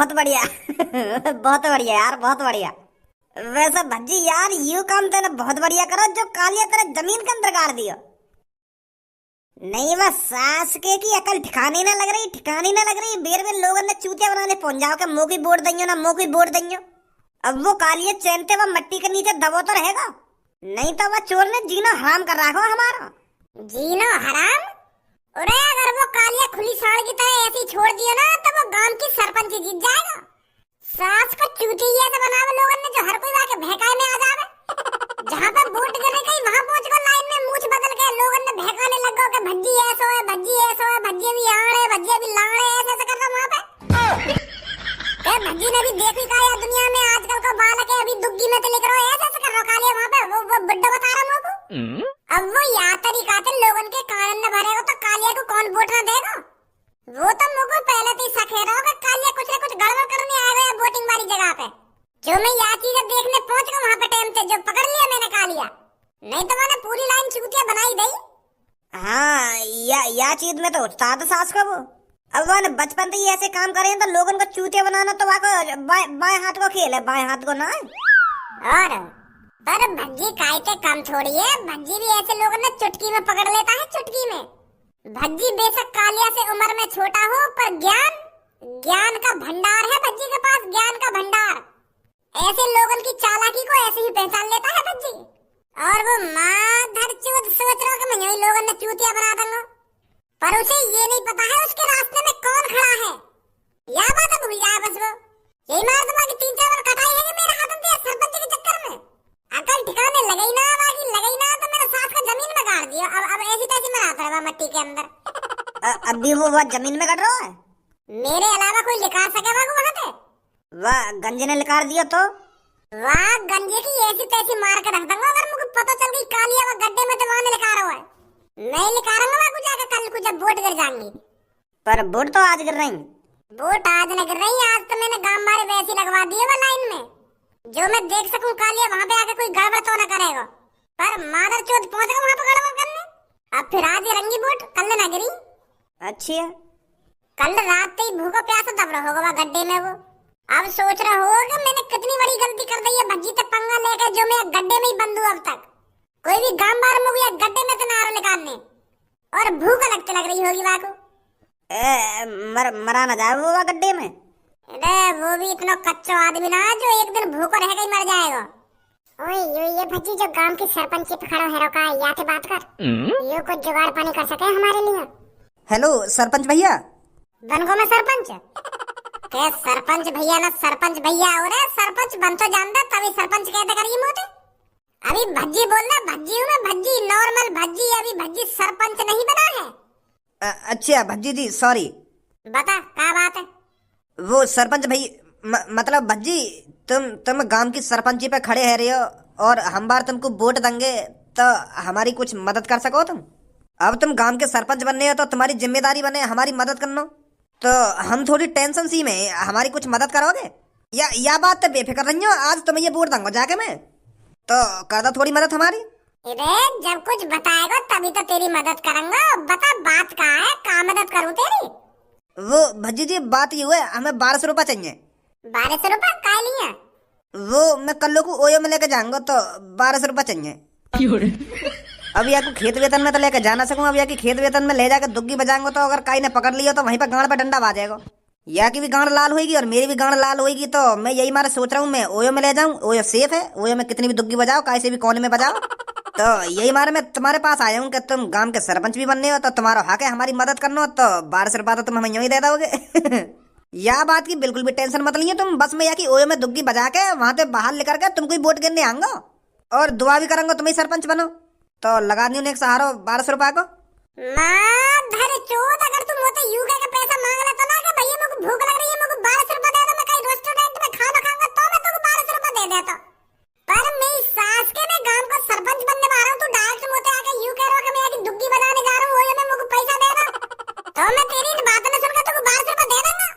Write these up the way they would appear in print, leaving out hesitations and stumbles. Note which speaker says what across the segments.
Speaker 1: बहुत बढ़िया। बहुत बढ़िया यार, बहुत बढ़िया। वैसे भज्जी यार, यू काम तेने बहुत बढ़िया करो जो कालिया तेरे जमीन के अंदर गाड़ दियो। नहीं बस सास के की अकल ठिकानी ना लग रही, ठिकानी ना लग रही। बेर बेर लोगों ने चूतिया बनाने पहुंच जाओ के मुंह की बोर्ड दइयो ना, मुंह की बोर्ड दइयो। अब वो कालिया चैनते वो मट्टी के नीचे दबो तो रहेगा, नहीं तो वह चोर ने जीना हराम कर रखो हमारा। जीनो हराम? अरे अगर वो कालिया खुली साड़ की तरह ऐसे ही छोड़ दिया ना तो वो गांव की सरपंच जीत जाएगा। सास को चूती ऐसे बनावे लोगों ने जो हर कोई आके भहकाए में आ जावे। जहाँ पे वोट गिरने गई वहाँ पहुँच कर लाइन में मूछ बदल के लोगों ने भहकाने लग गए कि भज्जी ऐसा है, भज्जी ऐसा है, भज्जी भी आड़े, भज्जी भी लाड़े, ऐसे ऐसे कर रहा वहाँ पे। भज्जी ने भी देखी का यार दुनिया में आजकल का बालक है, अभी दुग्गी में तो लिख रहा है, ऐसे ऐसे कर रहा कालिया वहाँ पे। वो बुड्ढा बता रहा मुझको। अब वो या तरीका से लोगों के कान न भरेगा तो कालिया को कौन वोट न देगा? वो तो मुझको पहले से ही शक है रहा कि कालिया कुछ न कुछ गड़बड़ करने आएगा या वोटिंग वाली जगह पे। जो मैं यह चीज देखने पहुंच गया वहाँ पे टाइम से, जो पकड़ लिया मैंने कालिया, नहीं तो मैंने पूरी लाइन चूतिया बनाई दी। हाँ या चीज में तो उठता था सास को वो। अब वो बचपन से ही ऐसे काम करे तो लोगों को चूतिया बनाना तो वाको बाएं हाथ को खेल है, बाएं हाथ को ना। और पर भज्जी काय के कम थोड़ी है, भज्जी भी ऐसे लोगों ने चुटकी में पकड़ लेता है, चुटकी में। भज्जी बेशक कालिया से उम्र में छोटा हो पर ज्ञान का भंडार है भज्जी के पास, ज्ञान का भंडार। ऐसे लोगों की चालाकी को ऐसे ही पहचान लेता है भज्जी। और वो माधर चूत सोच रहा कि मैं यही लोगों ने चूतिया बना दूंगा, पर उसे ये नहीं पता है उसके रास्ते में कौन खड़ा है। यह बात अब भूल जाए बस वो। यही मार दूंगा कि 3-4 बार कटाई है मेरे हाथ में सरपंच के चक्कर में। अकल ठिकाने लगई ना तो मेरे सास का जमीन में गाड़ दिया। अब ऐसी तैसी मरा पड़ेगा मट्टी के अंदर। अभी वो जमीन में गड़ रहा है, मेरे अलावा कोई लिखा सकेगा वहाँ पे? वाह गंजे ने लिखा दिया तो वाह गंजे की ऐसी तैसी मार के रख दूंगा अगर मुझे पता चल गई कालिया वो गड्ढे में तो वहाँ लिखा रहा है। मैं लिखा रहा हूँ जाकर कल को जब वोट गिर जाएंगी। पर वोट तो आज गिर रही, वोट आज नहीं गिर रही, आज तो मैंने गांव मारे वैसी लगवा दिए वो लाइन में जो मैं देख सकूं कालिया वहाँ पे आके कोई गड़बड़ तो न करेगा। पर मादर चौथ पहुँच गया वहाँ पे गड़बड़ करने। अब फिर आज रंगी वोट, कल न गिरी। अच्छी है, कल रात ही भूखा प्यासा दब रहा होगा गड्ढे में वो। अब सोच रहा होगा कि मैंने कितनी बड़ी गलती कर दी है भज्जी तक पंगा लेकर, जो मैं गड्ढे में ही बंद हूँ अब तक। कोई भी गांव बार में गया गड्ढे में तो नारा निकालने, और भूख लगते लग रही होगी वाको। मरा न जाए वो गड्ढे में। अरे वो भी इतना कच्चा आदमी ना जो एक दिन भूखा रह गई मर जाएगा। ओए ये भज्जी जो गांव की सरपंच पे खड़ा है रोका या के बात कर, ये कुछ जुगाड़ पानी कर सके हमारे लिए।
Speaker 2: हेलो सरपंच भैया।
Speaker 1: बन गो मैं सरपंच के सरपंच भैया ना सरपंच भैया और सरपंच बन तो जानता तभी सरपंच कहते करिए मोटे। अभी भज्जी बोल रहा, भज्जी हूँ मैं, भज्जी नॉर्मल भज्जी, अभी भज्जी सरपंच नहीं बना है।
Speaker 2: अच्छा भज्जी जी सॉरी।
Speaker 1: बता क्या बात है?
Speaker 2: वो सरपंच भैया मतलब भज्जी तुम गांव की सरपंची पे खड़े है रहे हो और हम बार तुमको वोट देंगे तो हमारी कुछ मदद कर सको तुम। अब तुम गांव के सरपंच बनने हो तो तुम्हारी जिम्मेदारी बने हमारी मदद करना। तो हम थोड़ी टेंशन सी में, हमारी कुछ मदद करोगे? या बात तो बेफिक्र रही हो, आज तुम्हें ये वोट दूंगा जाके मैं, तो कर दो थोड़ी मदद हमारी। जब कुछ बताएगा तभी तो तेरी मदद करूंगा। बता बात क्या है, क्या मदद करूं तेरी? वो भज्जी जी बात ये हुआ हमें 1200 रुपए चाहिए।
Speaker 1: 1200 रुपए काय लिए?
Speaker 2: वो मैं कल को ओयो में लेके जाऊंगा तो 1200 रुपए चाहिए। अब या को खेत वेतन में तो लेकर जा ना सकूं, अब या की खेत वेतन में ले जाकर दुग्गी बजाऊंगा तो अगर काई ने पकड़ लिया तो वहीं पर गांड पे डंडा बाजेगा। या की भी गांड लाल होगी और मेरी भी गांड लाल होगी, तो मैं यही मारे सोच रहा हूँ मैं ओयो में ले जाऊं। ओयो सेफ है, ओयो में कितनी भी दुग्गी बजाओ काई से भी कोने में बजाओ। तो यही मारे मैं तुम्हारे पास आया हूँ कि तुम गांव के सरपंच भी बनने हो तो तुम्हारा हक है हमारी मदद करना, तो 1200 रुपया तो तुम हमें यूं ही दे दोगे। या बात की बिल्कुल भी टेंशन मत लीजिए तुम, बस मैं या की ओयो में दुग्गी बजा के वहां से बाहर लेकर के तुमको वोट गिरने आऊंगा और दुआ भी करूंगा तुम्हें सरपंच बनो। तो लगा दी एक सहारा 1200 रुपया को। अगर तुम होते यूके का पैसा मांग रहा तो ना कि भैया मुझे भूख लग रही है, मुझे 1200 रुपया दे दो, मैं कहीं रेस्टोरेंट में खाना खाऊंगा तो मैं तुमको 1200 रुपया दे देता। पर मेरी सास के मैं गांव का सरपंच बनने वाला हूँ, तू डायरेक्ट मुझे आके यू कह रहा कि मैं एक दुग्गी बनाने जा रहा हूँ, वो मैं मुझे पैसा दे रहा तो मैं तेरी इन बातों में सुनकर तुमको 1200 रुपया दे दूंगा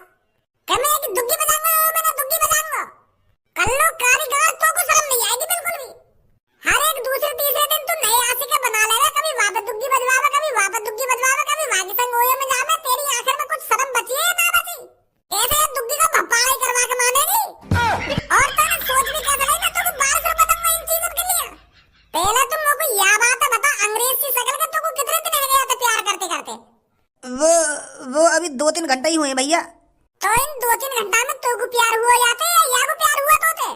Speaker 2: कि मैं एक दुग्गी बजाऊंगा, मैंने दुग्गी बजाऊंगा। कल लो कारीगर तो को शर्म नहीं आएगी बिल्कुल भी। हर एक दूसरे तीसरे दिन तू नए आशिक बना लेगा, कभी वहां पे दुग्गी बजवावा, कभी वहां पे दुग्गी बजवावा, कभी वहां के संग ओयो में जावे। तेरी आखिर में कुछ शर्म बची है ना बची? कैसे दुग्गी का भप्पा ही हुए भैया।
Speaker 1: तो इन 2-3 घंटा में तो को प्यार हुआ जाते या को प्यार हुआ तो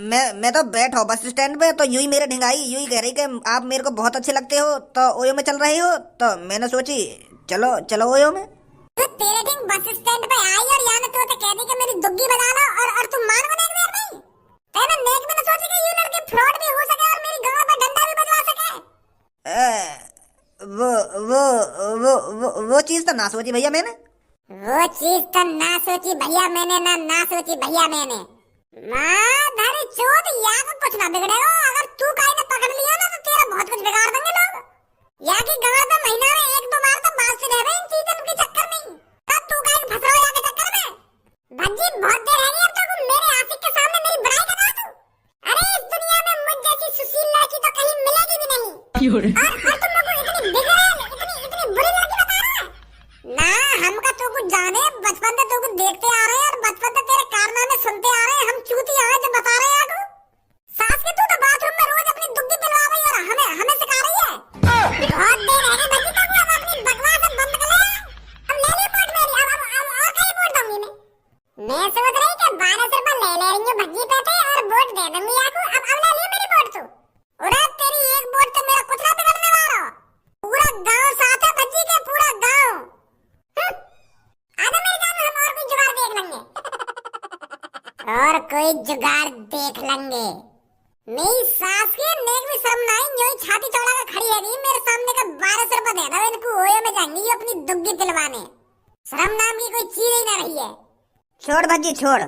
Speaker 2: मैं तो बैठो बस स्टैंड पे, तो यूं ही मेरे ढिंगाई यूं ही कह रही कि आप मेरे को बहुत अच्छे लगते हो, तो ओयो में चल रही हो, तो मैंने सोची चलो चलो ओयो में।
Speaker 1: तो तेरे ढिंग बस स्टैंड पे आई और यहाँ तो कह दी कि मेरी दुग्गी बजा लो और तुम मान को देख नहीं। तेरे नेक में सोची कि ये लड़के फ्रॉड भी हो सके और मेरी गांव पे डंडा भी बजवा सके।
Speaker 2: वो चीज तो ना सोची भैया मैंने।
Speaker 1: वो चीज तो ना सोची भैया मैंने ना सोची भैया मैंने। माँ धरी चोद या को कुछ ना बिगड़ेगा, अगर तू काई ने पकड़ लिया ना तो तेरा बहुत कुछ बिगाड़ देंगे लोग। या की गांव पे महीना में 1-2 बार तो बात से रह रहे इन चीजों के चक्कर में, तब तू काई फंस रहा है के चक्कर में। भज्जी बहुत देर है अब तो मेरे आशिक के सामने मेरी बड़ाई कर रहा तू। अरे इस दुनिया में मुझ जैसी सुशील लड़की तो कहीं मिलेगी भी नहीं। और तुम लोग को इतनी बिगड़ैल इतनी बुरी लड़की बता रहा है ना। हमका तो कुछ जाने, बचपन से तो कुछ देखते आ रहे हैं और बचपन से तेरे कारनामे सुनते आ रहे हैं। हम चूती आए जो बता रहे हैं आपको। सास के तू तो बाथरूम में रोज अपनी दुग्गी पिलवा रही है और हमें सिखा रही है। बहुत देर है भज्जी तक अब अपनी बकवास बंद कर ले। अब ले रिपोर्ट मेरी, अब और कहीं रिपोर्ट दूंगी मैं सोच रही कि 1200 रुपए ले रही हूँ भज्जी पे थे और वोट दे दूंगी आपको। अब ले लियो मेरी वोट तू। अरे तेरी एक वोट तो मेरा कुछ ना बिगड़ने वाला। पूरा गांव साथ है भज्जी के, पूरा गांव। आजा मेरी जान, हम और कोई जुगाड़ देख लेंगे। और कोई जुगाड़ देख लेंगे। मेरी सास की नेक भी शर्म नहीं, यूं ही छाती चौड़ा कर खड़ी है मेरे सामने का 1200 रुपए दे दो इनको, ओयो में जाएंगी ये अपनी दुग्गी पिलवाने। शर्म नाम की कोई चीज ही ना रही है। छोड़ भज्जी छोड़,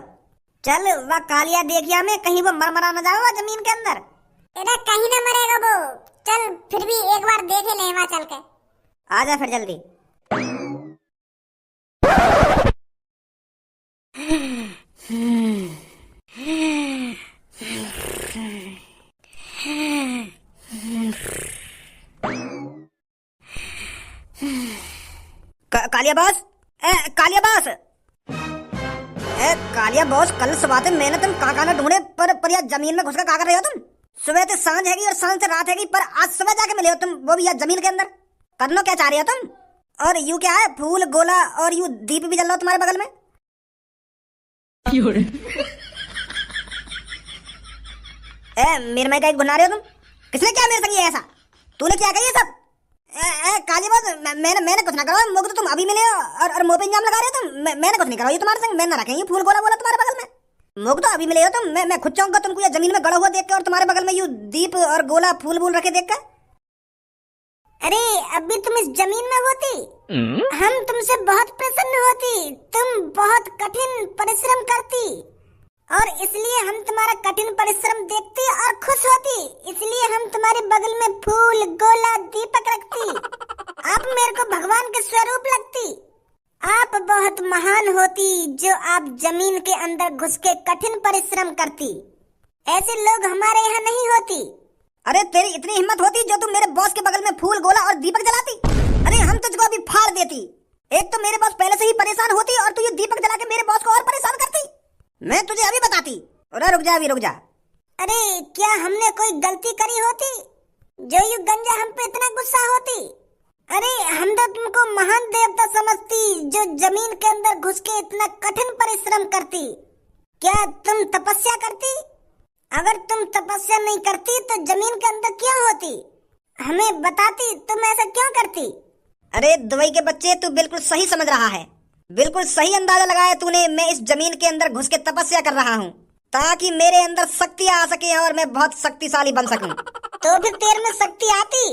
Speaker 1: चल वह कालिया देखिया में कहीं वो मरमरा न जाओ जमीन के अंदर। इधर कहीं ना मरेगा वो, चल फिर भी एक बार देखे ले वहां चल के। आजा फिर जल्दी। Kaliya boss, Kaliya boss, Kaliya boss, कल सुबह मैंने तुम कहाँ न ढूंढे पर यार जमीन में घुसकर क्या कर रहे हो तुम? सुबह से सांझ हैगी और सांझ से रात हैगी, पर आज सुबह जाके मिले हो तुम, वो भी यार जमीन के अंदर। करनो क्या चाह रहे हो तुम? और यू क्या है, फूल गोला और यू दीप भी जल रहा हो तुम्हारे बगल में। मेरे में क्या घुना रहे हो तुम? किसने क्या मेरे संग ऐसा? तूने क्या कही सब? काली बात, मैंने कुछ ना करा। मुझे तो तुम अभी मिले हो और मुंह पे इंजाम लगा रहे हो तुम। मैंने कुछ नहीं करा, ये तुम्हारे संग मैंने ना रखेंगे फूल गोला बोला तुम्हारे बगल में। मुझे तो अभी मिले हो तुम, मैं खुद चाहूंगा तुमको ये जमीन में गड़ा हुआ देख के और तुम्हारे बगल में यू दीप और गोला फूल वूल रखे देख कर। अरे अभी तुम इस जमीन में होती, हम तुमसे बहुत प्रसन्न होती। तुम बहुत कठिन परिश्रम करती और इसलिए हम तुम्हारा कठिन परिश्रम देखती और खुश होती। इसलिए हम तुम्हारे बगल में फूल गोला दीपक रखती। आप मेरे को भगवान के स्वरूप लगती। आप बहुत महान होती जो आप जमीन के अंदर घुस के कठिन परिश्रम करती। ऐसे लोग हमारे यहाँ नहीं होती। अरे तेरी इतनी हिम्मत होती जो तुम मेरे बॉस के बगल में फूल गोला और दीपक जलाती? अरे हम तुझको अभी फाड़ देती। एक तो मेरे बॉस पहले से ही परेशान होती और तू ये दीपक जला के मेरे बॉस को और परेशान करती। मैं तुझे अभी बताती। अरे रुक जा, अभी रुक जा। अरे क्या हमने कोई गलती करी होती जो यू गंजा हम पे इतना गुस्सा होती? अरे हम तो तुमको महान देवता समझती जो जमीन के अंदर घुस के इतना कठिन परिश्रम करती। क्या तुम तपस्या करती? अगर तुम तपस्या नहीं करती तो जमीन के अंदर क्यों होती? हमें बताती, तुम ऐसा क्यों करती? अरे दुबई के बच्चे, तू बिल्कुल सही समझ रहा है, बिल्कुल सही अंदाजा लगाया तूने। मैं इस जमीन के अंदर घुस के तपस्या कर रहा हूँ ताकि मेरे अंदर शक्ति आ सके और मैं बहुत शक्तिशाली बन सकूं। तो फिर तेरे में शक्ति आती?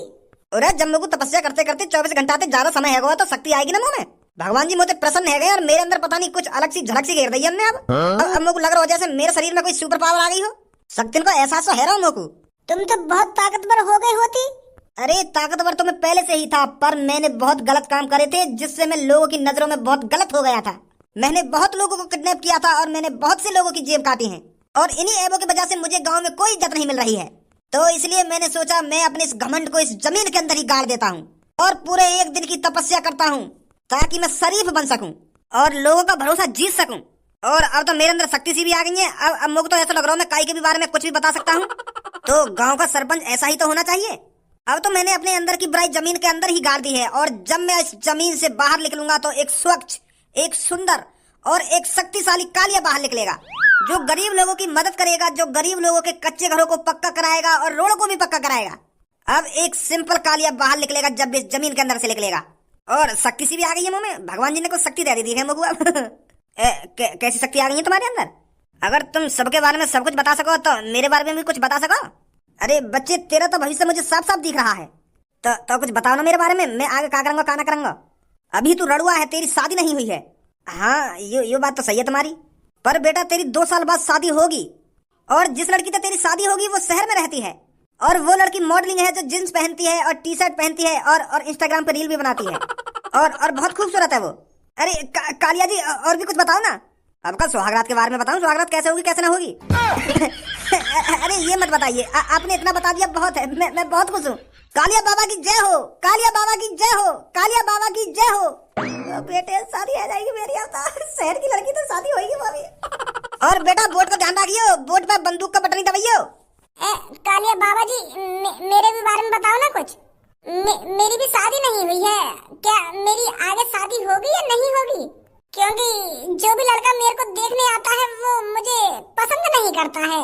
Speaker 1: अरे जब मुझे तपस्या करते करते 24 घंटा से ज्यादा समय है तो शक्ति आएगी ना मुँह में। भगवान जी मुझे प्रसन्न है गए और मेरे अंदर पता नहीं कुछ अलग सी झलक सी घेर दी हमने। अब मुझे लग रहा हो जैसे मेरे शरीर में कोई सुपर पावर आ गई हो। शक्ति को एहसास तो है रहा हूँ। तुम तो बहुत ताकतवर हो गई होती। अरे ताकतवर तो मैं पहले से ही था, पर मैंने बहुत गलत काम करे थे जिससे मैं लोगों की नजरों में बहुत गलत हो गया था। मैंने बहुत लोगों को किडनैप किया था और मैंने बहुत से लोगों की जेब काटी है और इन्हीं ऐबों की वजह से मुझे गांव में कोई इज्जत नहीं मिल रही है। तो इसलिए मैंने सोचा मैं अपने इस घमंड को इस जमीन के अंदर ही गाड़ देता हूँ और पूरे 1 दिन की तपस्या करता हूँ ताकि मैं शरीफ बन सकूं और लोगों का भरोसा जीत सकूं। और अब तो मेरे अंदर शक्ति सी भी आ गई है। अब मुझे तो ऐसा लग रहा है मैं काई के भी बारे में कुछ भी बता सकता हूँ। तो गांव का सरपंच ऐसा ही तो होना चाहिए। अब तो मैंने अपने अंदर की बुराई जमीन के अंदर ही गाड़ दी है और जब मैं इस जमीन से बाहर निकलूंगा तो एक स्वच्छ एक सुंदर और एक शक्तिशाली कालिया बाहर निकलेगा, जो गरीब लोगों की मदद करेगा, जो गरीब लोगों के कच्चे घरों को पक्का कराएगा और रोडों को भी पक्का कराएगा। अब एक सिंपल कालिया बाहर निकलेगा जब इस जमीन के अंदर से निकलेगा। और शक्ति सी भी आ गई है मुंह में, भगवान जी ने कुछ शक्ति दे दी है मगुआ। कैसी शक्ति आ गई है तुम्हारे अंदर? अगर तुम सबके बारे में सब कुछ बता सको तो मेरे बारे में भी कुछ बता सको। अरे बच्चे, तेरा तो भविष्य मुझे साफ साफ दिख रहा है, तो कुछ बताओ ना मेरे बारे में, मैं आगे क्या करूंगा क्या ना करूंगा। अभी तू रड़ुआ है, तेरी शादी नहीं हुई है। हाँ, यो बात तो सही है तुम्हारी, पर बेटा तेरी 2 साल बाद शादी होगी, और जिस लड़की से तेरी शादी होगी वो शहर में रहती है, और वो लड़की मॉडलिंग है जो जींस पहनती है और टी शर्ट पहनती है और इंस्टाग्राम पे रील भी बनाती है, और बहुत खूबसूरत है वो। अरे कालिया जी, और भी कुछ बताओ ना। अब कल सुहागरात के बारे में बताऊं, सुहागरात कैसे होगी कैसे ना होगी। अरे ये मत बताइए, आपने इतना बता दिया बहुत है, मैं बहुत खुश हूँ। कालिया बाबा की जय हो, कालिया बाबा की जय हो, कालिया बाबा की जय हो। बेटे शादी आ जाएगी मेरी, अब तो शहर की लड़की तो शादी होगी वो भी। और बेटा बोर्ड का ध्यान रखियो, बोर्ड पे बंदूक का बटन नहीं दबाइयो।
Speaker 3: कालिया बाबा जी, मेरे भी बारे में बताओ ना कुछ। मेरी भी शादी नहीं हुई है, क्या मेरी आगे शादी होगी या नहीं होगी? क्योंकि जो भी लड़का मेरे को देखने आता है वो मुझे पसंद नहीं करता है,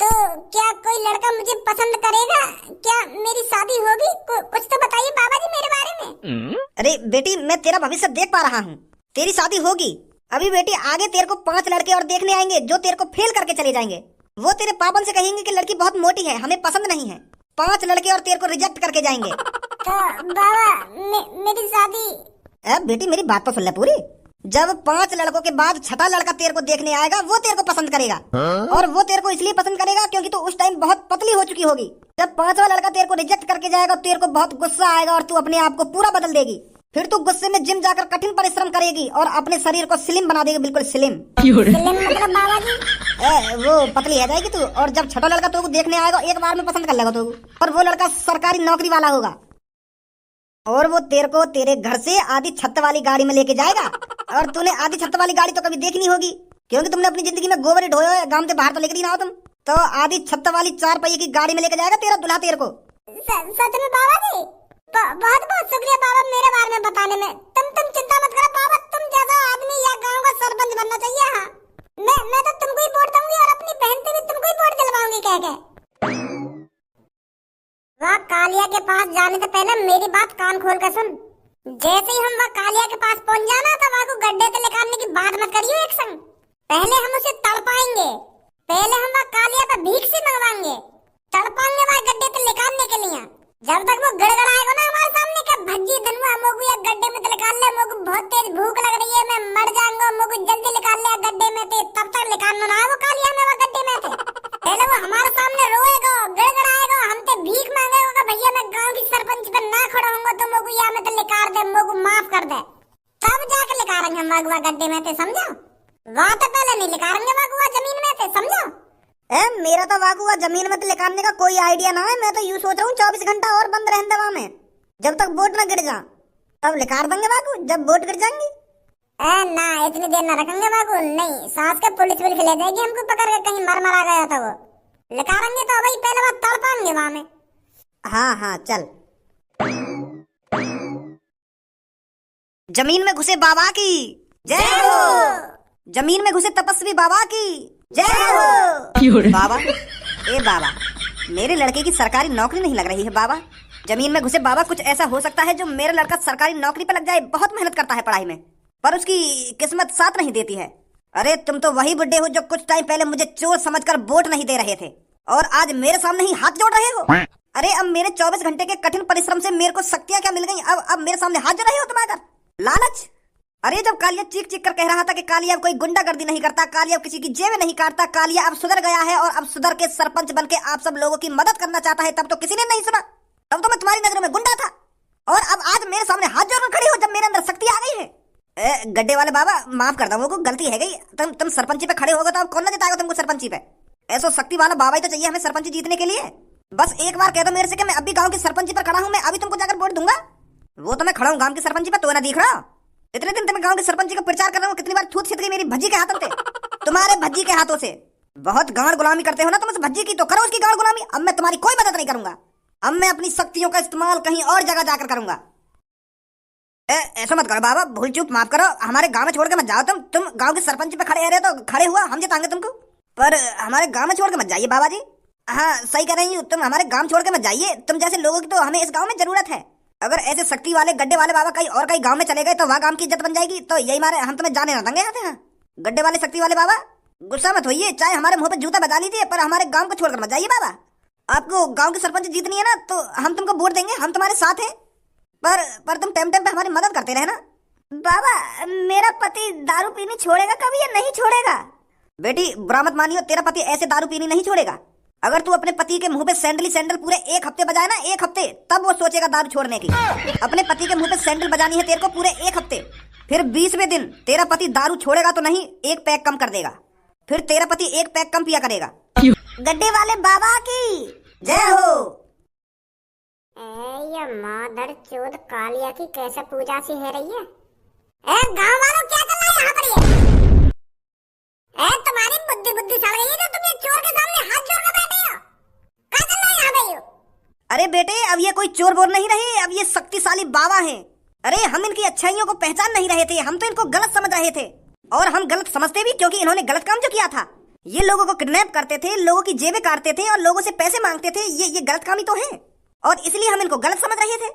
Speaker 3: तो क्या कोई लड़का मुझे पसंद करेगा? क्या मेरी शादी होगी? कुछ तो बताइए बाबा जी मेरे बारे में।
Speaker 1: अरे बेटी, मैं तेरा भविष्य देख पा रहा हूँ, तेरी शादी होगी। अभी बेटी आगे तेरे को 5 लड़के और देखने आएंगे जो तेरे को फेल करके चले जाएंगे। वो तेरे पापन से कहेंगे कि लड़की बहुत मोटी है, हमें पसंद नहीं है। 5 लड़के और तेरे को रिजेक्ट करके जाएंगे।
Speaker 3: तो बाबा मेरी शादी।
Speaker 1: अब बेटी मेरी बात तो सुन ले पूरी। जब 5 लड़कों के बाद 6ठा लड़का तेरे को देखने आएगा, वो तेरे को पसंद करेगा। और वो तेरे को इसलिए पसंद करेगा क्योंकि तू उस टाइम बहुत पतली हो चुकी होगी। जब 5वां लड़का तेरे को रिजेक्ट करके जाएगा, तेरे को बहुत गुस्सा आएगा और तू अपने आप को पूरा बदल देगी। फिर तू गुस्से में जिम जाकर कठिन परिश्रम करेगी और अपने शरीर को स्लिम बना देगी, बिल्कुल स्लिम।
Speaker 3: मतलब बाबा जी
Speaker 1: वो पतली है जाएगी तू। और जब 6ठा लड़का तू देखने आएगा, एक बार में पसंद कर लेगा तू। और वो लड़का सरकारी नौकरी वाला होगा, और वो तेरे को तेरे घर से आधी छत वाली गाड़ी में लेके जाएगा। और तूने आधी छत वाली गाड़ी तो कभी देखी नहीं होगी, क्योंकि तुमने अपनी जिंदगी में गोबर ही ढोया है, गांव से बाहर तो लेकर ही ना हो तुम। तो आधी छत वाली 4 पहिए की गाड़ी में लेके जाएगा तेरा दुल्हा तेरे को।
Speaker 3: सच में बाबा जी? बहुत बहुत शुक्रिया बाबा मेरे बारे में बताने में। तुम चिंता मत करो बाबा, तुम जैसा आदमी या गांव का सरपंच बनना चाहिए। हाँ, मैं तो तुमको ही वोट दूंगी और अपनी बहन से भी तुमको ही वोट दिलवाऊंगी कह के। वहाँ कालिया के पास जाने से पहले मेरी बात कान खोल कर सुन। जैसे ही हम वहाँ कालिया के पास पहुँच जाना तो वहाँ को गड्ढे से निकालने की बात मत करियो एक संग। पहले हम उसे तड़पाएंगे, पहले हम वहाँ कालिया का भीख से मंगवाएंगे, तड़पाएंगे वहाँ गड्ढे से निकालने के लिए। जब तक वो गड़गड़ाएगा ना हमारे सामने क्या भज्जी धनुआ मोगू या गड्ढे में तो निकाल ले, मोगू बहुत तेज भूख लग रही है, मैं मर जाऊंगा, मोगू जल्दी निकाल ले गड्ढे में थे। तब तक निकालना ना वो कालिया में वो गड्ढे में थे। पहले वो हमारे सामने रोएगा, गड़गड़ाएगा, हमसे भीख मांगेगा, भैया मैं गांव की सरपंच पे ना खड़ा होऊंगा तो मोगू या मैं तो निकाल दे, मोगू माफ कर दे। तब जाकर निकालेंगे हम वागुआ गड्ढे में थे, समझो? वहाँ तो पहले नहीं निकालेंगे वागुआ जमीन में थे, समझो?
Speaker 1: मेरा तो वागुआ जमीन में निकालने का कोई आइडिया ना है। मैं तो यूं सोच रहा हूँ 24 घंटा और बंद रहने दवा में, जब तक बोट ना गिर जा तब निकाल देंगे वागु, जब बोट गिर जाएंगी।
Speaker 3: ना इतनी देर ना रखेंगे वागु, नहीं सास के पुलिस ले जाएगी हमको पकड़ के, कहीं मर मरा गया था वो। निकालेंगे तो भाई पहले बात तड़पाएंगे वहाँ में।
Speaker 1: हाँ चल। जमीन में घुसे बाबा की जय हो, जमीन में घुसे तपस्वी बाबा की जय हो। बाबा, ए बाबा, मेरे लड़के की सरकारी नौकरी नहीं लग रही है बाबा। जमीन में घुसे बाबा, कुछ ऐसा हो सकता है जो मेरा लड़का सरकारी नौकरी पे लग जाए। बहुत मेहनत करता है पढ़ाई में, पर उसकी किस्मत साथ नहीं देती है। अरे तुम तो वही बुड्ढे हो जो कुछ टाइम पहले मुझे चोर समझकर वोट नहीं दे रहे थे, और आज मेरे सामने ही हाथ जोड़ रहे हो। अरे अब मेरे 24 घंटे के कठिन परिश्रम से मेरे को शक्तियां क्या मिल गई, अब मेरे सामने हाथ जोड़ रहे हो तुम आकर। लालच। अरे जब कालिया चीख चीख कर कह रहा था कि कालिया अब कोई गुंडागर्दी नहीं करता, कालिया अब किसी की जेब नहीं काटता, कालिया अब सुधर गया है और अब सुधर के सरपंच बनके आप सब लोगों की मदद करना चाहता है, तब तो किसी ने नहीं सुना। तब तो मैं तुम्हारी नजरों में गुंडा था, और अब आज मेरे सामने हाथ जोड़कर खड़ी हो जब मेरे अंदर शक्ति आ गई है। गड्ढे वाले बाबा, माफ कर दो, वो गलती है गई। तुम सरपंची पे खड़े होगे तो अब कौन ना जिताएगा तुमको सरपंची पे। ऐसा शक्ति वाला बाबा ही तो चाहिए हमें सरपंची जीतने के लिए। बस एक बार कह दो मेरे से कि मैं अभी गांव की सरपंची पर खड़ा हूं, मैं अभी तुमको जाकर वोट दूंगा। वो तो मैं खड़ा हूं गांव की सरपंची पर, तो ना दिख रहा। इतने दिन मैं गांव की सरपंची का प्रचार कर रहा हूँ, कितनी बार थूत छिट गई मेरी भज्जी के हाथों से, तुम्हारे भज्जी के हाथों से। बहुत गांड गुलामी करते हो ना तुम उस भज्जी की, तो करो उसकी गांड गुलामी। अब मैं तुम्हारी कोई मदद नहीं करूंगा, अब मैं अपनी शक्तियों का इस्तेमाल कहीं और जगह जाकर करूंगा।
Speaker 2: ऐसा मत करो बाबा, भूल चूक माफ करो, हमारे गांव में छोड़ के मत जाओ तुम गांव के सरपंच पे खड़े रहे तो खड़े हुआ हम जिताएंगे तुमको, पर हमारे गांव में छोड़ के मत जाइए बाबा जी। हाँ सही कह रही हूँ, तुम हमारे गांव छोड़ के मत जाइए, तुम जैसे लोगों की तो हमें इस गांव में जरूरत है। अगर ऐसे शक्ति वाले गड्ढे वाले बाबा कहीं गांव में चले गए तो वहाँ गांव की इज्जत बन जाएगी, तो यही मारे हम तुम्हें जाने ना देंगे यहाँ से। गड्ढे वाले शक्ति वाले बाबा गुस्सा मत होइए, चाहे हमारे मुंह पे जूता बजा लीजिए, पर हमारे गांव को छोड़कर मत जाइए बाबा। आपको गांव के सरपंच जीतनी है ना तो हम तुमको वोट देंगे, हम तुम्हारे साथ हैं, पर तुम टाइम टाइम पे हमारी मदद करते रहना।
Speaker 1: बाबा मेरा पति दारू पीनी छोड़ेगा कभी या नहीं छोड़ेगा?
Speaker 2: बेटी बुरा मत मानियो, तेरा पति ऐसे दारू पीनी नहीं छोड़ेगा। अगर तू अपने पति के मुंह पे सैंडल पूरे 1 हफ्ते बजाए ना, 1 हफ्ते, तब वो सोचेगा दारू छोड़ने की। अपने पति के मुंह पे सैंडल बजानी है तेरे को पूरे 1 हफ्ते, फिर 20वें दिन तेरा पति दारू छोड़ेगा तो नहीं, 1 पैक कम कर देगा, फिर तेरा पति 1 पैक कम पिया करेगा।
Speaker 1: गड्ढे वाले बाबा की
Speaker 2: जय हो।
Speaker 3: ये मादर चोद कालिया की कैसे पूजा सी है रही है। गांव वालों क्या कर रहा है यहाँ पर ये? तुम्हारी बुद्धि सड़ गई है जो तुम ये चोर के सामने हाथ जोड़ कर बैठे हो? क्या कर रहे हो यहाँ पे?
Speaker 2: अरे बेटे अब ये कोई चोर बोर नहीं रहे, अब ये शक्तिशाली बाबा हैं। अरे हम इनकी अच्छाइयों को पहचान नहीं रहे थे, हम तो इनको गलत समझ रहे थे, और हम गलत समझते भी क्योंकि इन्होंने गलत काम जो किया था। ये लोगों को किडनैप करते थे, लोगों की जेबें काटते थे और लोगों से पैसे मांगते थे, ये गलत काम ही तो है, और इसलिए हम इनको गलत समझ रहे थे।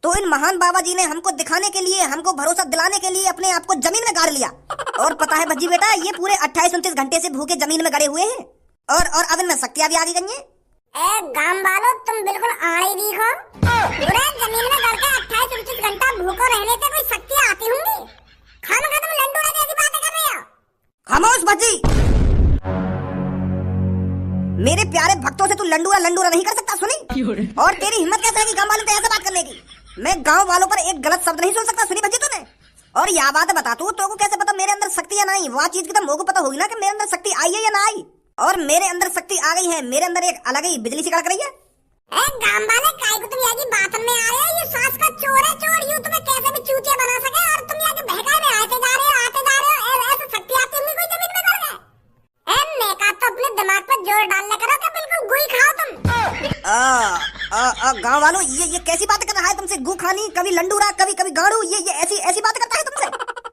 Speaker 2: तो इन महान बाबा जी ने हमको दिखाने के लिए, हमको भरोसा दिलाने के लिए अपने आप को जमीन में गाड़ लिया। और पता है भज्जी बेटा, ये पूरे 28-29 घंटे से भूखे जमीन में गड़े हुए हैं, और अब इनमें शक्तियां भी आ गई हैं।
Speaker 3: गांव वालों तुम बिल्कुल आड़े दिखो, पूरे जमीन में गड़ के 28-29 घंटा भूखो रहने से कोई शक्तियां आती होंगी? खामखा तुम लंडूरा जैसी बातें कर रहे हो।
Speaker 2: खामोश भज्जी, मेरे प्यारे भक्तों से तू लंडूरा नहीं कर सकता, सुनी? और तेरी हिम्मत कैसे है कि गांव वालों से ऐसे बात करने की? मैं गांव वालों पर एक गलत शब्द नहीं सुन सकता, सुनी भज्जी तूने? और यह बात बता तू, तो कैसे पता मेरे अंदर शक्ति या नहीं? वह चीज की तो मुझको पता होगी ना कि मेरे अंदर शक्ति आई है या ना आई, और मेरे अंदर शक्ति आ गई है, मेरे अंदर एक अलग ही बिजली सी कड़क रही है।
Speaker 3: गांव वाले काय को तुम यहाँ की बात में आ रहे हो? ये सास का चोर है, चोर यूं तुम्हें कैसे भी चूतिया बना सके, और तुम यहाँ के बहकाए में आते जा रहे हो, ऐसे शक्ति आती होंगी कोई जमीन में गड़ गए? नेका तो अपने दिमाग पर जोर डालने करो कि बिल्कुल गुई खाओ तुम।
Speaker 2: गांव वालों ये कैसी बात कर रहा है तुमसे? गू खानी, कभी लंडूरा, कभी गाड़ू, ये ऐसी बात करता है तुमसे?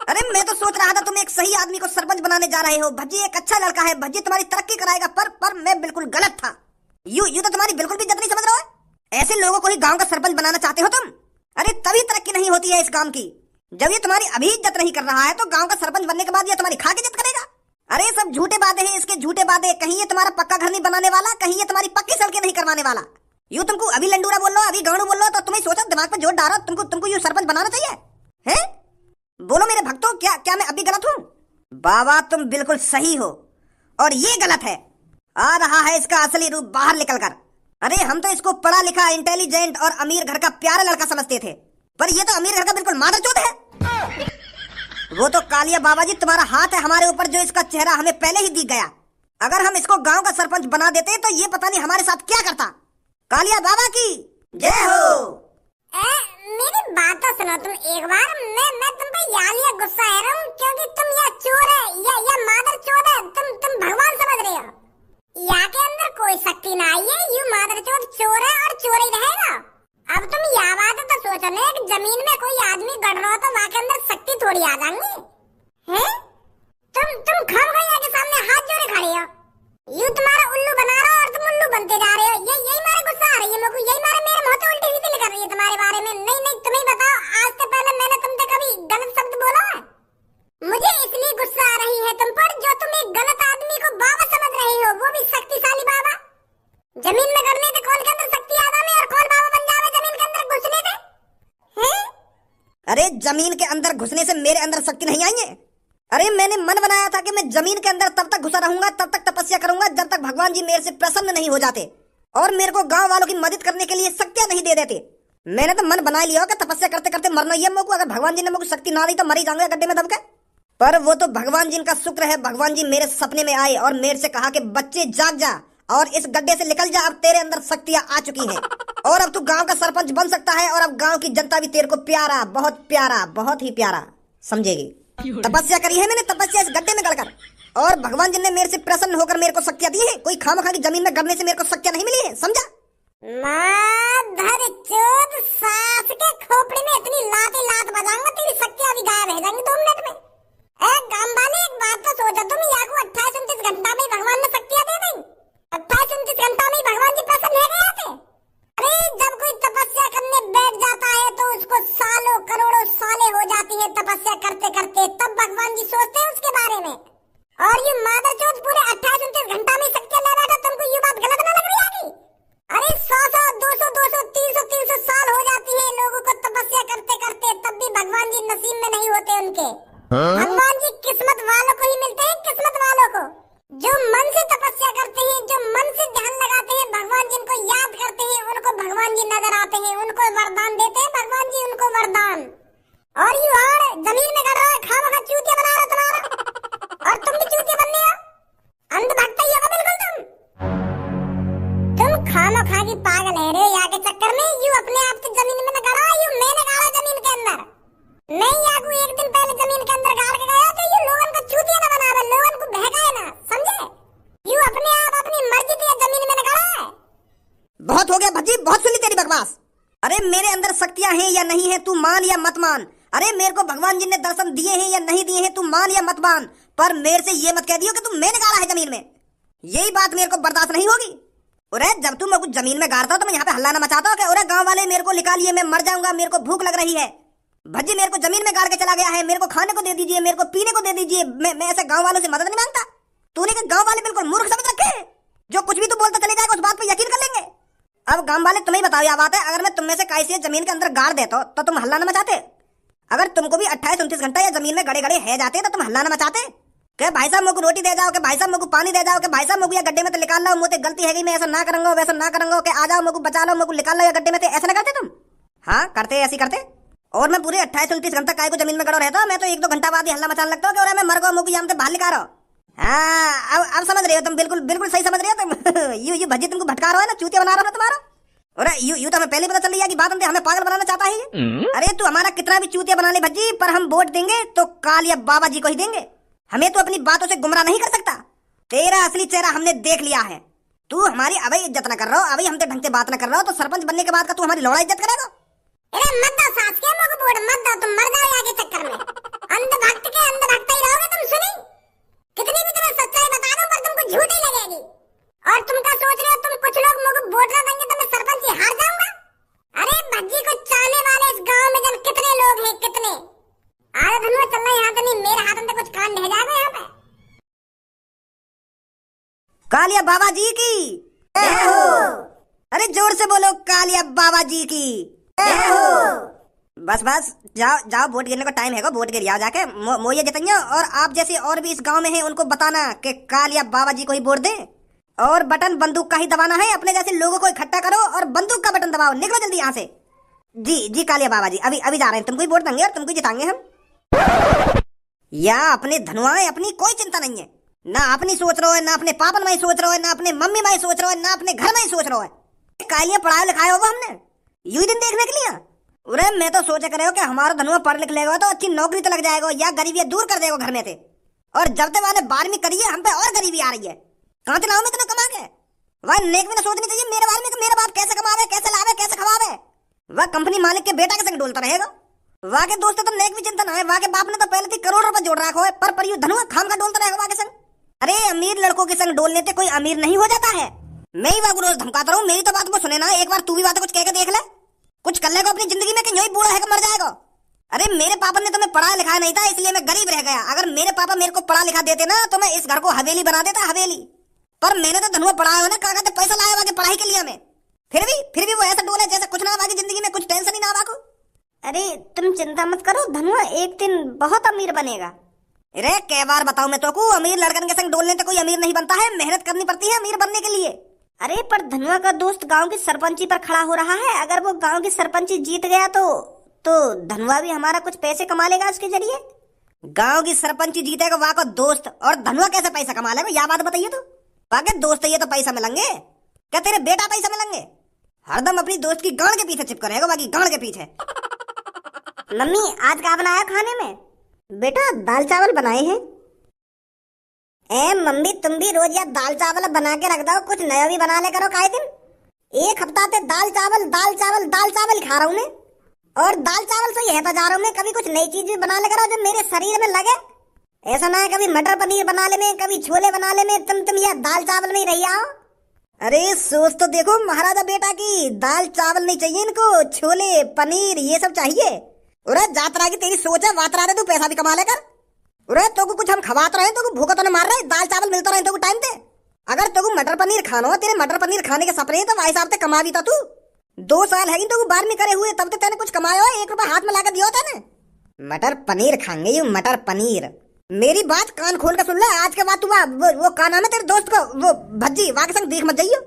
Speaker 2: अरे मैं तो सोच रहा था तुम एक सही आदमी को सरपंच बनाने जा रहे हो। भज्जी एक अच्छा लड़का है, भज्जी तुम्हारी तरक्की कराएगा, पर मैं बिल्कुल गलत था। यू तो तुम्हारी बिल्कुल भी इज्जत नहीं समझ रहा है। ऐसे लोगों को ही गांव का सरपंच बनाना चाहते हो तुम? अरे तभी तरक्की नहीं होती है इस काम की, जब ये तुम्हारी अभी इज्जत नहीं कर रहा है, तो गांव का सरपंच बनने के बाद ये तुम्हारी खा के इज्जत करेगा। अरे सब झूठे बातें हैं इसके, झूठे बातें। कहीं ये तुम्हारा पक्का घर नहीं बनाने वाला, कहीं ये तुम्हारी पक्की सड़कें नहीं करवाने वाला। यूं तुमको अभी लंडूरा बोल लो, अभी गांडू बोल लो, तो तुम्हें सोचो दिमाग पे जोर डालो, तुमको यूं सरपंच बनाना चाहिए है? बोलो मेरे भक्तों, क्या मैं अभी गलत हूँ? बाबा तुम बिल्कुल सही हो, और ये गलत है। आ रहा है इसका असली रूप बाहर निकल कर। अरे हम तो इसको पढ़ा लिखा, इंटेलिजेंट और अमीर घर का प्यारा लड़का समझते थे, पर ये तो अमीर घर का बिल्कुल मादरचोद है। वो तो कालिया बाबा जी तुम्हारा हाथ है हमारे ऊपर, जो इसका चेहरा हमें पहले ही दिख गया। अगर हम इसको गांव का सरपंच बना देते तो ये पता नहीं हमारे साथ क्या करता। कालिया बाबा की जय हो।
Speaker 3: मेरी बात तो सुनो तुम एक बार। मैं तुम पे या गुस्सा आ रहा हूँ क्योंकि तुम या चोर है या मादर चोद है, तुम भगवान समझ रहे हो। यहाँ के अंदर कोई शक्ति ना आई है, यू मादर चोर है और चोर ही रहेगा। अब तुम यह बात तो सोचो ना, एक जमीन में कोई आदमी गड़ रहा हो तो वहाँ के अंदर शक्ति थोड़ी आ जाएंगी हैं? तुम खम गया के सामने हाथ जोड़े खड़े हो, यूं तुम्हारा उल्लू बना रहा हो और तुम उल्लू बनते जा रहे हो। यही मारे गुस्सा आ रही है मेरे को, यही मारे मेरे मुंह पे उल्टी सीधी कर रही है तुम्हारे बारे में। नहीं तुम्हें बताओ, आज से पहले मैंने तुमसे कभी गलत शब्द बोला है? मुझे इसलिए गुस्सा आ रही है तुम पर, जो तुम एक गलत आदमी को बाबा समझ रही हो, वो भी शक्तिशाली बाबा। जमीन में गड़ने से कौन के अंदर शक्ति आ जाए और कौन बाबा बन जावे जमीन के अंदर घुसने से? हैं?
Speaker 2: अरे जमीन के अंदर घुसने से मेरे अंदर शक्ति नहीं आई है। अरे मैंने मन बनाया था कि मैं जमीन के अंदर तब तक घुसा रहूंगा, तब तक तपस्या करूंगा जब तक भगवान जी मेरे से प्रसन्न नहीं हो जाते और मेरे को गांव वालों की मदद करने के लिए शक्तियां नहीं दे देते। मैंने तो मन बना लिया कि तपस्या करते करते मरना ही है मेरे को। अगर भगवान जी ने मुझे शक्ति ना दी तो मर ही जाऊंगा गड्ढे में दब के। पर वो तो भगवान जी का शुक्र है, भगवान जी मेरे सपने में आए और मेरे से कहा कि बच्चे जाग जा और इस गड्ढे से निकल जा, अब तेरे अंदर शक्तियां आ चुकी हैं और अब तू गांव का सरपंच बन सकता है और अब गांव की जनता भी तेरे को प्यारा, बहुत ही प्यारा समझेगी। तपस्या करी है मैंने, तपस्या इस गड्ढे में गड़कर, और भगवान जी ने मेरे से प्रसन्न होकर मेरे को शक्तियां दी है। कोई खामखा की जमीन में गड़ने से मेरे को शक्तियां नहीं मिली है, समझा?
Speaker 3: माधर चोद सास के खोपड़ी में इतनी लात ही लात बजाऊंगा तेरी शक्तियां भी गायब रह जाएंगी 2 मिनट में। ए गांव वाले एक बात तो सोचो तुम, या को 28-29 घंटा में भगवान ने शक्तियां दे दी। 28-29 घंटा में भगवान जी प्रसन्न हो गए थे। अरे जब कोई तपस्या करने बैठ जाता है तो उसको सालों करोड़ों सालें हो जाती है तपस्या करते करते, तब भगवान जी सोचते हैं उसके बारे में। और ये माधर चोद पूरे 28-29 घंटा में शक्तियां ले बैठा, तुमको ये बात गलत ना लग रही है? अरे 100 200 300 साल हो जाती है लोगों को तपस्या करते करते, तब भी भगवान जी नसीब में नहीं होते उनके। भगवान जी किस्मत वालों को ही मिलते हैं, किस्मत वालों को जो मन से तपस्या करते हैं, जो मन से ध्यान लगाते हैं, भगवान जिनको याद करते हैं उनको भगवान जी नजर आते हैं, उनको वरदान देते हैं भगवान जी, उनको वरदान। और यू और जमीन में कर रहा है खामखा चूतिया बना रहा तुम्हारा, और तुम भी चूतिया बनने हो, अंधभक्त ही हो बिल्कुल तुम खामखा की पागल है रे यहाँ के चक्कर में। यू अपने आप से जमीन में न गाड़ा, यू मैंने गाड़ा जमीन के अंदर नहीं। याकू एक दिन पहले जमीन के अंदर गाड़ के गया तो यू लोगन को चूतिया न बनावे, लोगन को बहकाए ना, समझे? यू अपने आप अपनी मर्जी से जमीन में न गाड़ा है।
Speaker 2: बहुत हो गया भज्जी, बहुत सुनी तेरी बकवास। अरे मेरे अंदर शक्तियां हैं या नहीं है, तू मान या मत मान। अरे मेरे को भगवान जी ने दर्शन दिए हैं या नहीं दिए हैं, तू मान या मत मान, पर मेरे से ये मत कह दियो कि तू मैंने गाड़ा है जमीन में। यही बात मेरे को बर्दाश्त नहीं होगी। अरे जब तू मैं कुछ जमीन में गाड़ता हो तो मैं यहाँ पे हल्ला न मचाता हूँ कि अरे गांव वाले मेरे को निकालिए, मैं मर जाऊंगा, मेरे को भूख लग रही है। भज्जी मेरे को जमीन में गाड़ के चला गया है, मेरे को खाने को दे दीजिए, मेरे को पीने को दे दीजिए। मैं ऐसे गांव वालों से मदद नहीं मांगता। तूने के गांव वाले बिल्कुल मूर्ख समझ रखे हैं, जो कुछ भी तू बोलता चले जाएगा उस बात पे यकीन कर लेंगे। अब गांव वाले तुम्हें बताओ यह बात है, अगर मैं तुम में से कैसे जमीन के अंदर गाड़ देता तो तुम हल्ला न मचाते? अगर तुमको भी 28-29 घंटा या जमीन में गड़े गड़े है जाते तो तुम हल्ला न मचाते? के भाई साहब मुझको रोटी दे जाओ, के भाई साहब मुझको पानी दे जाओ, के भाई साहब मुझको या गड्ढे में तो निकाल लो, मुझे गलती है मैं ऐसा ना करूंगा वैसा ना करूंगा, के आ जाओ मुझको बचा लो, मुझको निकाल लो या गड्ढे में से, ऐसा ना करते तुम? हाँ करते, ऐसी करते। और मैं पूरे 28-29 घंटा काय को जमीन में गड़ा रहता, मैं तो 1-2 घंटा बाद ही हल्ला मचाने लगता हूँ कि मैं मर गया, मुझको यहाँ से बाहर निकाल रहा। हाँ अब समझ रहे हो तुम, बिल्कुल बिल्कुल सही समझ रहे हो तुम। यू भज्जी तुमको भटका रहा है ना, चूतिया बना रहा है तुम्हारा। और यू तो हमें पहले पता चल रही है कि बात हमें पागल बनाना चाहता है। अरे तू हमारा कितना भी चूतिया बना ले भज्जी, पर हम वोट देंगे तो कालिया बाबा जी को ही देंगे। हमें तो अपनी बातों से गुमराह नहीं कर सकता। तेरा असली चेहरा हमने देख लिया है। तू हमारी अभी इज्जत न कर रहा हो, अभी हमसे ढंग से बात न कर रहा हो, तो सरपंच बनने के बाद का तू हमारी लौड़ा इज्जत करेगा?
Speaker 3: अरे मत दो सास के मुझको वोट मत दो, तुम मर जाओ यहाँ के चक्कर में। अंधभक्त के अंधभक्त ही रहोगे तुम। सुनी कितनी भी तुम्हें सच्चाई बता दूं पर तुमको झूठी लगेगी। और तुम क्या सोच रहे हो तुम कुछ लोग मुझको वोट ना देंगे तो मैं सरपंच ही हार जाऊंगा? अरे भज्जी को चाहने वाले इस गांव में जन कितने लोग हैं, कितने। आरे धनुआ चलना यहाँ तो नहीं, मेरे हाथ में कुछ कान ढह जाएगा यहाँ पे।
Speaker 2: कालिया बाबा जी की जय हो। अरे जोर से बोलो, कालिया बाबा जी की जय हो। बस बस जाओ जाओ, वोट गिरने का टाइम है, वोट गिर जाओ जाके, मोये जितइयो। और आप जैसे और भी इस गांव में हैं उनको बताना कि कालिया बाबा जी को ही वोट दे। और बटन बंदूक का ही दबाना है, अपने जैसे लोगों को इकट्ठा करो और बंदूक का बटन दबाओ। निकलो जल्दी यहाँ से। जी जी कालिया बाबा जी, अभी अभी जा रहे हैं, तुमको ही वोट देंगे और तुमको ही जिताएंगे हम। या अपने धनुआए, अपनी कोई चिंता नहीं है, ना अपनी सोच रहे हो, ना अपने पापन में सोच रहे हो, ना अपने मम्मी में सोच रहे हो, ना अपने घर में सोच रहे हो। कालिया पढ़ाया लिखाया होगा हमने यू दिन देखने के लिए। अरे मैं तो सोचा कर रहे हो कि हमारा धनुआ पढ़ लिख लेगा तो अच्छी नौकरी तो लग जाएगा, या गरीबी दूर कर देगा घर में से। और जब तक मैंने 12वीं करी है हम पे और गरीबी आ रही है। कहाँ से लाऊं मैं इतना कमा के? वह नेक में ना सोचनी चाहिए मेरे बारे में कि मेरा बाप कैसे कमावे, कैसे लावे, कैसे खवावे। वह कंपनी मालिक के बेटा के संग डोलता रहेगा। वहाँ के दोस्त तो नेक भी चिंता ना है, वहाँ के बाप ने तो पहले थी करोड़ रुपए जोड़ रखा है, पर यू धनुआ खाम का डोलता रहेगा वहाँ के संग। अरे अमीर लड़कों के संग डोलने से कोई अमीर नहीं हो जाता है। मैं ही वहाँ रोज धमकाता रहूं, मेरी तो बात को सुने ना, एक बार तू भी बात कुछ कह के देख ले, कुछ कर लेगा अपनी जिंदगी में कि यही बूढ़ा है कि मर जाएगा। अरे मेरे पापा ने तो मैं पढ़ा लिखा नहीं था, इसलिए मैं गरीब रह गया। अगर मेरे पापा मेरे को पढ़ा लिखा देते ना तो मैं इस घर को हवेली बना देता, हवेली। पर मैंने तो धनुआ पढ़ाया हो ना, कागज पैसा लाया वाके पढ़ाई के लिए मैं। फिर भी वो ऐसा डोले जैसे कुछ ना वाकी जिंदगी में कुछ टेंशन ही ना वाको।
Speaker 1: अरे तुम चिंता मत करो, धनुआ एक दिन बहुत अमीर बनेगा।
Speaker 2: अरे कै बार बताऊं मैं तो को, अमीर लड़कन के संग डोलने से कोई अमीर नहीं बनता है, मेहनत करनी पड़ती है अमीर बनने के लिए।
Speaker 1: अरे पर धनुआ का दोस्त गांव की सरपंची पर खड़ा हो रहा है, अगर वो गांव की सरपंची जीत गया तो धनुआ भी हमारा कुछ पैसे कमा लेगा उसके जरिए।
Speaker 2: गांव की सरपंची जीतेगा वहाँ का दोस्त, और धनुआ कैसे पैसा कमा लेगा, यह बात बताइए तो। वाके दोस्त ये तो पैसा मिलेंगे, क्या तेरे बेटा पैसा मिलेंगे? हरदम अपनी दोस्त की गांड के पीछे चिपका रहेगा, बाकी गांड के पीछे।
Speaker 1: मम्मी आज क्या बनाया खाने में? बेटा दाल चावल बनाए हैं। ए मम्मी तुम भी रोज यार दाल चावल बना के रख दो, कुछ नया भी बना ले करो खाए दिन। एक हफ्ता से दाल चावल दाल चावल दाल चावल खा रहा हूँ मैं, और दाल चावल से यह जा रहा हूँ मैं। कभी कुछ नई चीज भी बना ले करो जो मेरे शरीर में लगे। ऐसा ना है कभी मटर पनीर बना ले में, कभी छोले बना ले में, तुम यह दाल चावल में ही रही आओ। अरे सोच तो देखो महाराजा बेटा की, दाल चावल नहीं चाहिए इनको, छोले पनीर ये सब चाहिए। अरे जातरा की तेरी सोच है, वातरा रहे तू पैसा भी कमा ले कर। अरे तो कुछ हम खवाते रहे तो भूखा तो नहीं मार रहे, दाल चावल मिलता रहे तो टाइम पे। अगर तो मटर पनीर खाना हो, तेरे मटर पनीर खाने के सपने तो भाई साहब ते कमा भी था तू। 2 साल है तो 12वीं करे हुए तब तो तेने कुछ कमाया हो, 1 रुपया हाथ में लाकर दिया तेने। मटर पनीर खाएंगे यू, मटर पनीर। मेरी बात कान खोल कर सुन ले, आज के बाद तू वो का नाम है तेरे दोस्त को, वो भज्जी, वहाँ के संग देख मत जाइयो,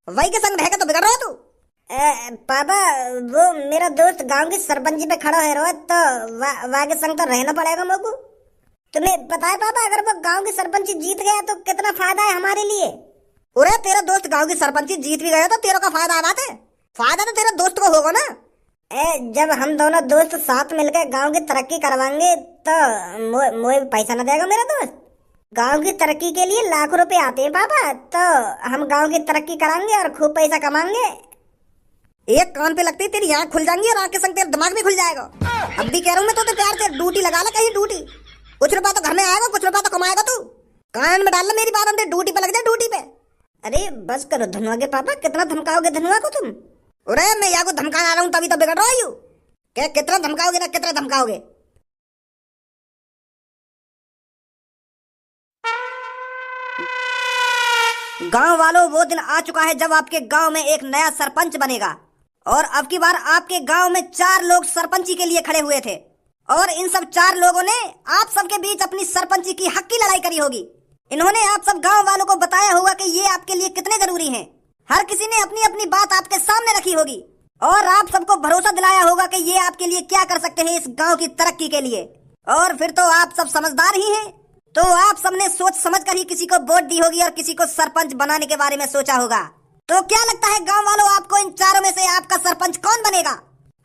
Speaker 1: वही के संग रहेगा तो बिगड़ रहा तू। पापा वो मेरा दोस्त गांव की सरपंची पे खड़ा है रोज, तो वहाँ के संग तो रहना पड़ेगा मेरे। तुम्हें पता है पापा, अगर वो गांव की सरपंची जीत गया तो कितना फायदा है हमारे लिए। अरे तेरा दोस्त गांव की सरपंची जीत भी गया तो तेरे का फायदा है, बात है। फायदा तो तेरे दोस्त को होगा ना। जब हम दोनों दोस्त साथ मिलकर गांव की तरक्की करवाएंगे तो मोए पैसा न देगा मेरा दोस्त। गांव की तरक्की के लिए लाखों रुपए आते हैं पापा, तो हम गांव की तरक्की कराएंगे और खूब पैसा कमाएंगे। एक कान पे लगती तेरी आँख खुल जाएंगी और आँख के संग तेरा दिमाग भी खुल जाएगा। अब भी कह रहा हूँ मैं तो प्यार से ड्यूटी लगा ले कहीं, ड्यूटी। कुछ रुपया तो घर में आएगा, कुछ रुपया तो कमाएगा तू। कान में डाल ले मेरी बात, हम ड्यूटी पे लग जाए, ड्यूटी पे। अरे बस करो धनुआ के पापा, कितना धमकाओगे धनुआ को तुम। अरे मैं यहाँ को धमकाना रहा हूँ तभी तो बिगड़ रहा हूँ। क्या कितना धमकाओगे ना, कितना धमकाओगे। गांव वालों, वो दिन आ चुका है जब आपके गांव में एक नया सरपंच बनेगा। और अब की बार आपके गांव में 4 लोग सरपंची के लिए खड़े हुए थे, और इन सब 4 लोगों ने आप सबके बीच अपनी सरपंची की हक की लड़ाई करी होगी। इन्होंने आप सब गांव वालों को बताया होगा कि ये आपके लिए कितने जरूरी हैं। हर किसी ने अपनी अपनी बात आपके सामने रखी होगी, और आप सबको भरोसा दिलाया होगा कि ये आपके लिए क्या कर सकते हैं इस गांव की तरक्की के लिए। और फिर तो आप सब समझदार ही हैं, तो आप सबने सोच समझ कर ही किसी को वोट दी होगी और किसी को सरपंच बनाने के बारे में सोचा होगा। तो क्या लगता है गाँव वालों, आपको इन 4 में से आपका सरपंच कौन बनेगा?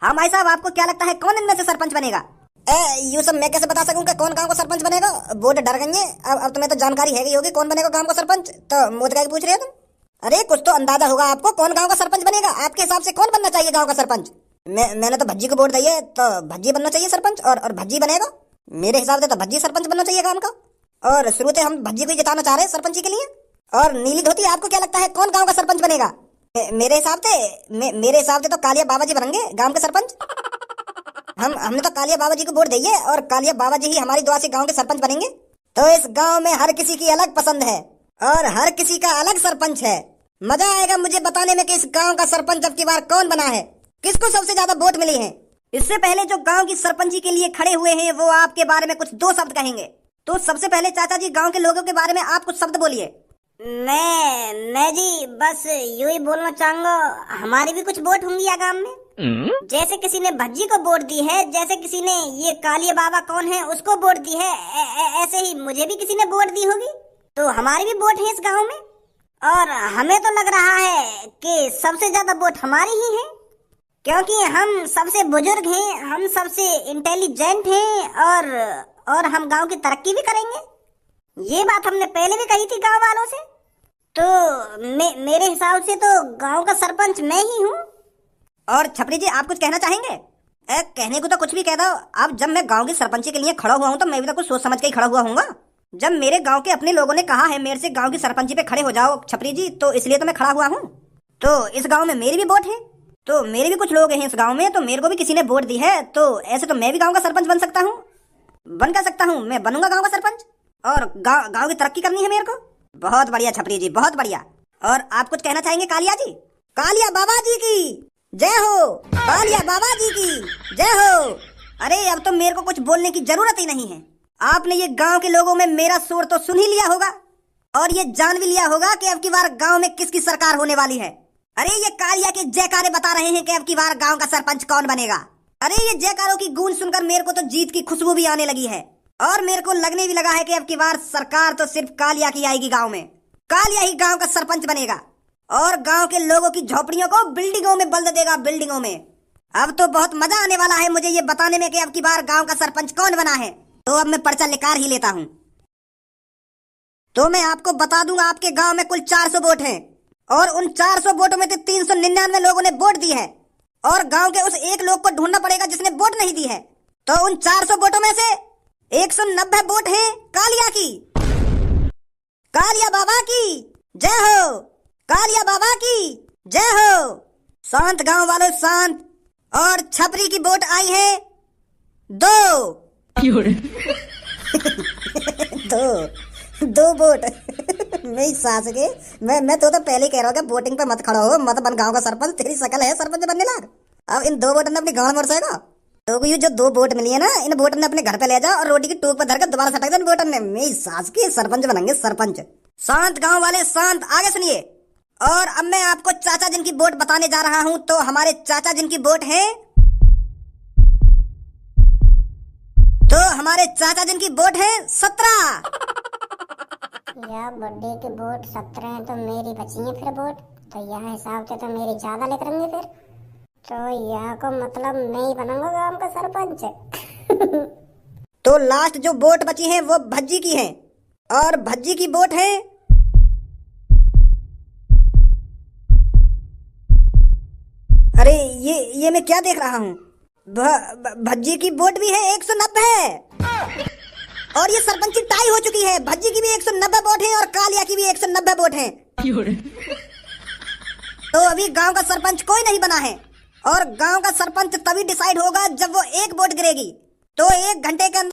Speaker 1: हाँ भाई साहब, आपको क्या लगता है कौन इनमें से सरपंच बनेगा? ये सब मैं कैसे बता सकूं कि कौन गांव का सरपंच बनेगा? वोट डर गए। अब तुम्हें तो जानकारी है ही होगी कौन बनेगा गांव का सरपंच, तो मुझे क्या पूछ रहे हो तुम? अरे कुछ तो अंदाजा होगा आपको कौन गांव का सरपंच बनेगा। आपके हिसाब से कौन बनना चाहिए गांव का सरपंच? मैंने तो भज्जी को वोट दी है, तो भज्जी बनना चाहिए सरपंच, और भज्जी बनेगा। मेरे हिसाब से तो भज्जी सरपंच बनना चाहिए गांव का, और शुरू से हम भज्जी को ही जिताना चाह रहे हैं सरपंची के लिए। और नीली धोती, आपको क्या लगता है कौन गाँव का सरपंच बनेगा? मेरे हिसाब से तो कालिया बाबा जी बनेंगे गाँव के सरपंच। हमने तो कालिया बाबा जी को वोट दी है, और कालिया बाबा जी ही हमारी दुआ से गांव के सरपंच बनेंगे। तो इस गांव में हर किसी की अलग पसंद है, और हर किसी का अलग सरपंच है। मजा आएगा मुझे बताने में कि इस गांव का सरपंच अब की बार कौन बना है, किसको सबसे ज्यादा वोट मिली है। इससे पहले जो गांव की सरपंची के लिए खड़े हुए हैं वो आपके बारे में कुछ 2 शब्द कहेंगे। तो सबसे पहले चाचा जी, गाँव के लोगों के बारे में आप कुछ शब्द बोलिए। मैं जी बस यूं ही बोलना चाहूंगा, हमारी भी कुछ वोट होंगी या गांव में। जैसे किसी ने भज्जी को वोट दी है, जैसे किसी ने ये कालिया बाबा कौन है उसको वोट दी है, ऐसे ही मुझे भी किसी ने वोट दी होगी। तो हमारी भी वोट है इस गांव में, और हमें तो लग रहा है कि सबसे ज्यादा वोट हमारी ही है, क्योंकि हम सबसे बुजुर्ग हैं, हम सबसे इंटेलिजेंट हैं, और हम गांव की तरक्की भी करेंगे। ये बात हमने पहले भी कही थी गांव वालों से। तो मेरे हिसाब से तो गांव का सरपंच मैं ही हूँ। और छपरी जी, आप कुछ कहना चाहेंगे? कहने को तो कुछ भी कह दो। अब जब मैं गांव की सरपंची के लिए खड़ा हुआ हूँ तो मैं भी तो कुछ सोच समझ के ही खड़ा हुआ हूँगा। जब मेरे गांव के अपने लोगों ने कहा है मेरे से गांव की सरपंची पे खड़े हो जाओ छपरी जी, तो इसलिए तो मैं खड़ा हुआ हूँ। तो इस गाँव में मेरी भी वोट है, तो मेरे भी कुछ लोग हैं इस गाँव में, तो मेरे को भी किसी ने वोट दी है, तो ऐसे तो मैं भी गाँव का सरपंच बन सकता हूँ, मैं बनूंगा गाँव का सरपंच, और गाँव की तरक्की करनी है मेरे को। बहुत बढ़िया छपरी जी, बहुत बढ़िया। और आप कुछ कहना चाहेंगे कालिया जी? कालिया बाबा जी की जय हो, कालिया बाबा जी की जय हो। अरे अब तो मेरे को कुछ बोलने की जरूरत ही नहीं है। आपने ये गांव के लोगों में मेरा शोर तो सुन ही लिया होगा, और ये जान भी लिया होगा कि अब की बार गांव में किसकी सरकार होने वाली है। अरे ये कालिया के जयकारे बता रहे हैं कि अब की बार गांव का सरपंच कौन बनेगा। अरे ये जयकारों की गूंज सुनकर मेरे को तो जीत की खुशबू भी आने लगी है, और मेरे को लगने भी लगा है कि अब की बार सरकार तो सिर्फ कालिया की आएगी गाँव में। कालिया ही गाँव का सरपंच बनेगा, और गांव के लोगों की झोपड़ियों को बिल्डिंगों में बदल देगा, बिल्डिंगों में। अब तो बहुत मजा आने वाला है मुझे ये बताने में कि अब की बार गांव का सरपंच कौन बना है। तो अब मैं पर्चा निकाल ही लेता हूँ। तो मैं आपको बता दूंगा, आपके गांव में कुल 400 वोट हैं,
Speaker 2: और उन 400 वोटों में से 399 लोगों ने वोट दी है और गांव के उस एक लोग को ढूंढना पड़ेगा जिसने वोट नहीं दी है। तो उन 400 वोटों में से 190 वोट हैं कालिया की। कालिया बाबा की जय हो, कालिया बाबा की जय हो। शांत गांव वालों शांत। और छपरी की वोट आई है 2 दो वोट मेरी सास के। मैं तो पहले ही कह रहा हूँ कि वोटिंग पे मत खड़ा हो, मत बन गांव का सरपंच। तेरी शकल है सरपंच बनने लाग। अब इन 2 वोट ने अपनी गांव मोड़ सकेगा। तो ये जो 2 वोट मिली है ना, इन वोट ने अपने घर पे ले जा और रोटी की टूक पे धर कर दोबारा सटक दे। इन वोटर ने मेरी सास की सरपंच बनेंगे सरपंच। शांत गांव वाले शांत। आगे सुनिए। और अब मैं आपको चाचा जिनकी वोट बताने जा रहा हूँ। तो हमारे चाचा जिनकी वोट है, तो हमारे चाचा जिनकी वोट है 17।
Speaker 3: या बुड्ढे की वोट 17 है तो मेरी बची है फिर वोट। तो यह हिसाब से तो मेरी ज्यादा लेकर होंगे फिर। तो यह को मतलब मैं ही बनूंगा गांव का सरपंच।
Speaker 2: तो लास्ट जो वोट बची है वो भज्जी की है और भज्जी की वोट है अरे ये मैं क्या देख रहा हूँ। भज्जी की वोट भी है 190 और ये सरपंच की टाई हो चुकी है। भज्जी की भी 190 वोट है और कालिया की भी 190 वोट है। तो अभी गांव का सरपंच कोई नहीं बना है और गांव का सरपंच तभी डिसाइड होगा जब वो एक वोट गिरेगी। तो 1 घंटे के अंदर